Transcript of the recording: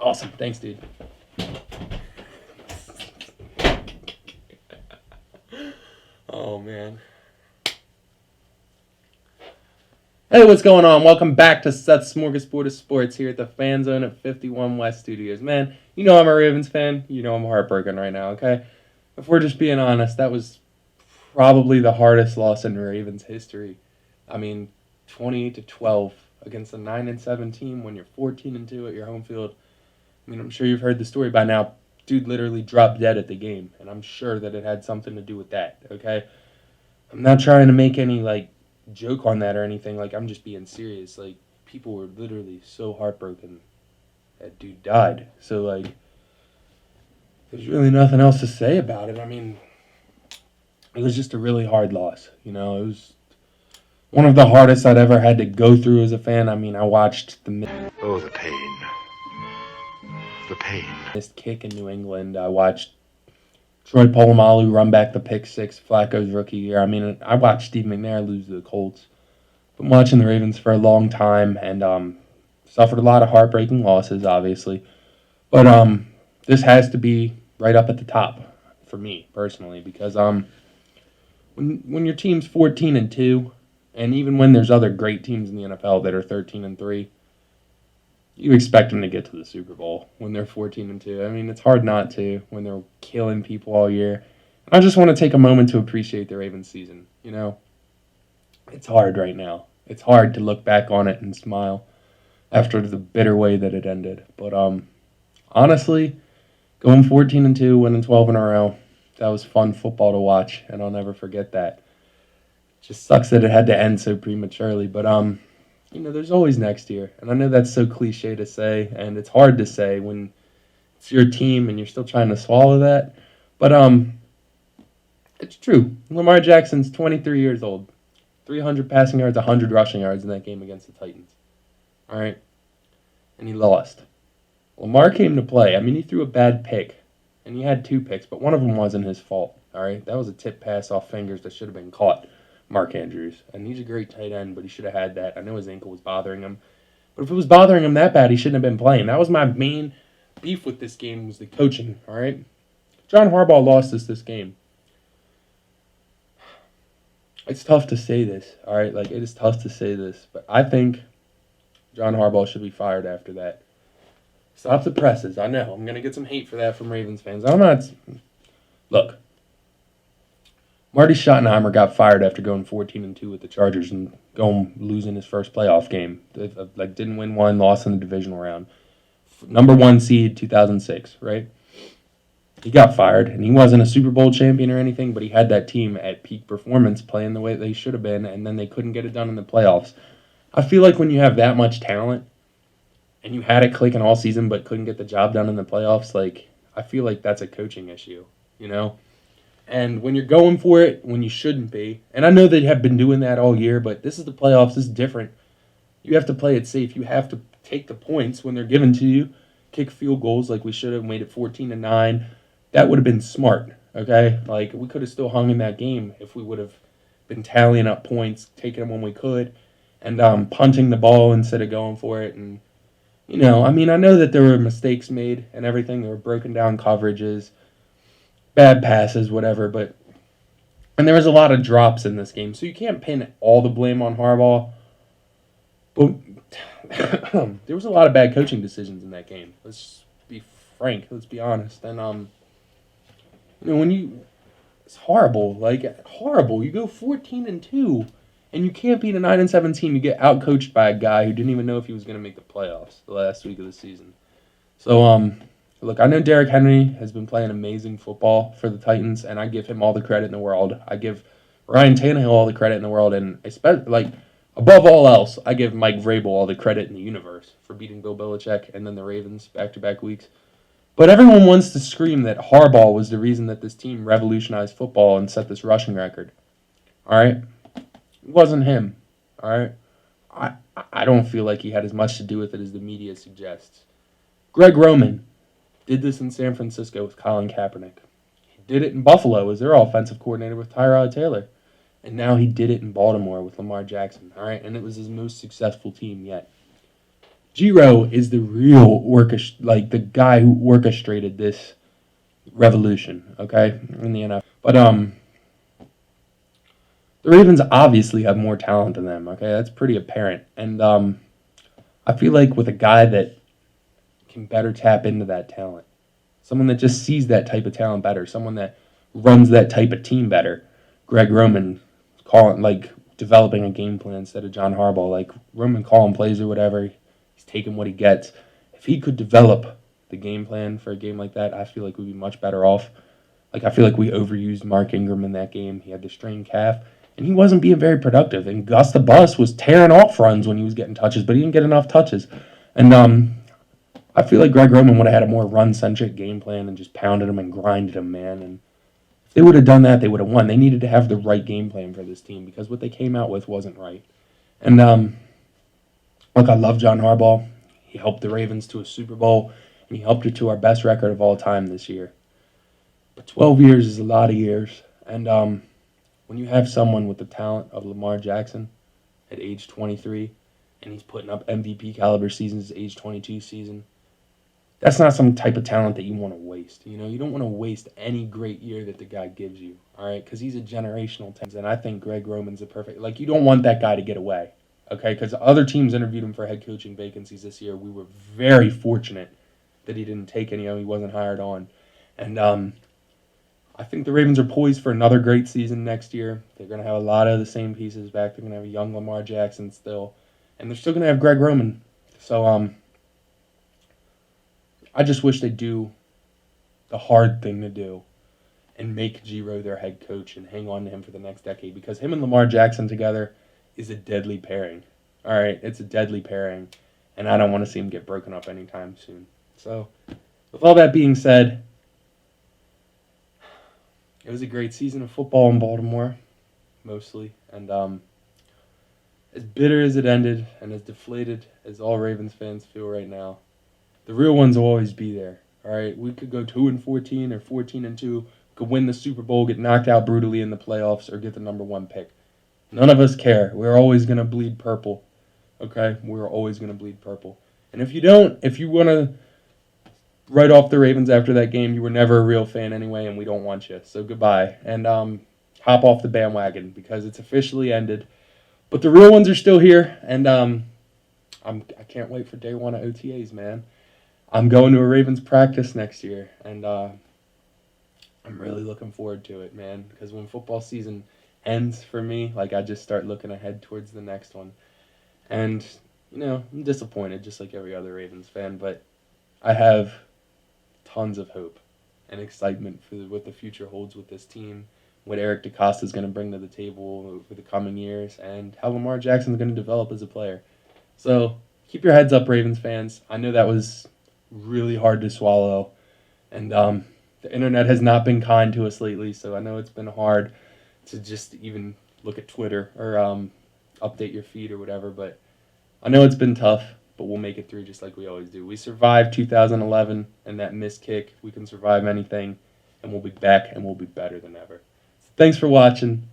Awesome. Thanks, dude. Oh, man. Hey, what's going on? Welcome back to Seth's Smorgasbord of Sports here at the Fan Zone at 51 West Studios. Man, you know I'm a Ravens fan. You know I'm heartbroken right now, okay? If we're just being honest, that was probably the hardest loss in Ravens history. I mean, 28-12 against a 9-7 team when you're 14-2 at your home field. I mean, I'm sure you've heard the story by now. Dude literally dropped dead at the game, and I'm sure that it had something to do with that, okay? I'm not trying to make any, joke on that or anything. I'm just being serious. People were literally so heartbroken that dude died. So, there's really nothing else to say about it. I mean, it was just a really hard loss. It was one of the hardest I'd ever had to go through as a fan. I mean, I watched Oh, the pain. The pain. missed kick in New England. I watched Troy Polamalu run back the pick six Flacco's rookie year. I mean, I watched Steve McNair lose to the Colts. Been watching the Ravens for a long time and suffered a lot of heartbreaking losses, obviously. But this has to be right up at the top for me personally because when your team's 14-2, and even when there's other great teams in the NFL that are 13-3, you expect them to get to the Super Bowl when they're 14-2. I mean, it's hard not to when they're killing people all year. I just want to take a moment to appreciate the Ravens season. It's hard right now. It's hard to look back on it and smile after the bitter way that it ended. But honestly, going 14-2, winning 12 in a row, that was fun football to watch, and I'll never forget that. Just sucks that it had to end so prematurely, but there's always next year. And I know that's so cliche to say, and it's hard to say when it's your team and you're still trying to swallow that. But it's true. Lamar Jackson's 23 years old. 300 passing yards, 100 rushing yards in that game against the Titans. All right? And he lost. Lamar came to play. I mean, he threw a bad pick, and he had two picks, but one of them wasn't his fault. All right? That was a tip pass off fingers that should have been caught. Mark Andrews. And he's a great tight end, but he should have had that. I know his ankle was bothering him. But if it was bothering him that bad, he shouldn't have been playing. That was my main beef with this game was the coaching, all right? John Harbaugh lost us this game. It's tough to say this, all right? It is tough to say this, but I think John Harbaugh should be fired after that. Stop the presses. I know. I'm going to get some hate for that from Ravens fans. I'm not... Look. Marty Schottenheimer got fired after going 14-2 with the Chargers and losing his first playoff game. Didn't win one, lost in the divisional round. Number 1 seed, 2006, right? He got fired, and he wasn't a Super Bowl champion or anything, but he had that team at peak performance playing the way they should have been, and then they couldn't get it done in the playoffs. I feel like when you have that much talent, and you had it clicking all season but couldn't get the job done in the playoffs, I feel like that's a coaching issue, And when you're going for it when you shouldn't be, and I know they have been doing that all year, but this is the playoffs. This is different. You have to play it safe. You have to take the points when they're given to you, kick field goals like we should have, made it 14-9. That would have been smart, okay? We could have still hung in that game if we would have been tallying up points, taking them when we could, and punting the ball instead of going for it. And, I know that there were mistakes made and everything. There were broken down coverages, bad passes, whatever, and there was a lot of drops in this game, so you can't pin all the blame on Harbaugh. But there was a lot of bad coaching decisions in that game. Let's be frank. Let's be honest. And it's horrible. Horrible. You go 14-2, and you can't beat a 9-7 team. You get outcoached by a guy who didn't even know if he was going to make the playoffs the last week of the season. So look, I know Derrick Henry has been playing amazing football for the Titans, and I give him all the credit in the world. I give Ryan Tannehill all the credit in the world, and especially, above all else, I give Mike Vrabel all the credit in the universe for beating Bill Belichick and then the Ravens back-to-back weeks. But everyone wants to scream that Harbaugh was the reason that this team revolutionized football and set this rushing record. All right? It wasn't him. All right? I don't feel like he had as much to do with it as the media suggests. Greg Roman did this in San Francisco with Colin Kaepernick. He did it in Buffalo as their offensive coordinator with Tyrod Taylor. And now he did it in Baltimore with Lamar Jackson. All right? And it was his most successful team yet. Giro is the real the guy who orchestrated this revolution, okay, in the NFL. But the Ravens obviously have more talent than them, okay? That's pretty apparent. And I feel like with a guy that can better tap into that talent, someone that just sees that type of talent better, someone that runs that type of team better, Greg Roman developing a game plan instead of John Harbaugh, like Roman calling plays or whatever. He's taking what he gets. If he could develop the game plan for a game like that, I feel like we'd be much better off. Like I feel like we overused Mark Ingram in that game. He had the strained calf, and he wasn't being very productive. And Gus the Bus was tearing off runs when he was getting touches, but he didn't get enough touches. And I feel like Greg Roman would have had a more run-centric game plan and just pounded him and grinded him, man. And if they would have done that, they would have won. They needed to have the right game plan for this team because what they came out with wasn't right. And look, I love John Harbaugh. He helped the Ravens to a Super Bowl, and he helped it to our best record of all time this year. But 12 years is a lot of years. And when you have someone with the talent of Lamar Jackson at age 23, and he's putting up MVP caliber seasons age 22 season, that's not some type of talent that you want to waste. You know, you don't want to waste any great year that the guy gives you, all right? Because he's a generational talent, and I think Greg Roman's a perfect. Like, you don't want that guy to get away, okay? Because other teams interviewed him for head coaching vacancies this year. We were very fortunate that he didn't take any. He wasn't hired on, and I think the Ravens are poised for another great season next year. They're going to have a lot of the same pieces back. They're going to have a young Lamar Jackson still, and they're still going to have Greg Roman. So, I just wish they'd do the hard thing to do and make Giro their head coach and hang on to him for the next decade because him and Lamar Jackson together is a deadly pairing. All right, it's a deadly pairing, and I don't want to see him get broken up anytime soon. So, with all that being said, it was a great season of football in Baltimore, mostly, and as bitter as it ended and as deflated as all Ravens fans feel right now, the real ones will always be there. All right, we could go 2-14 or 14-2, could win the Super Bowl, get knocked out brutally in the playoffs, or get the number one pick. None of us care. We're always gonna bleed purple. Okay, we're always gonna bleed purple. And if you wanna write off the Ravens after that game, you were never a real fan anyway, and we don't want you. So goodbye, and hop off the bandwagon because it's officially ended. But the real ones are still here, and I can't wait for day one of OTAs, man. I'm going to a Ravens practice next year, and I'm really looking forward to it, man. Because when football season ends for me, like I just start looking ahead towards the next one, and I'm disappointed, just like every other Ravens fan, but I have tons of hope and excitement for what the future holds with this team, what Eric DeCosta is going to bring to the table for the coming years, and how Lamar Jackson is going to develop as a player. So keep your heads up, Ravens fans. I know that was really hard to swallow, and the internet has not been kind to us lately, so I know it's been hard to just even look at Twitter or update your feed or whatever, but I know it's been tough, but we'll make it through just like we always do. We survived 2011 and that missed kick. We can survive anything, and we'll be back, and we'll be better than ever. So thanks for watching.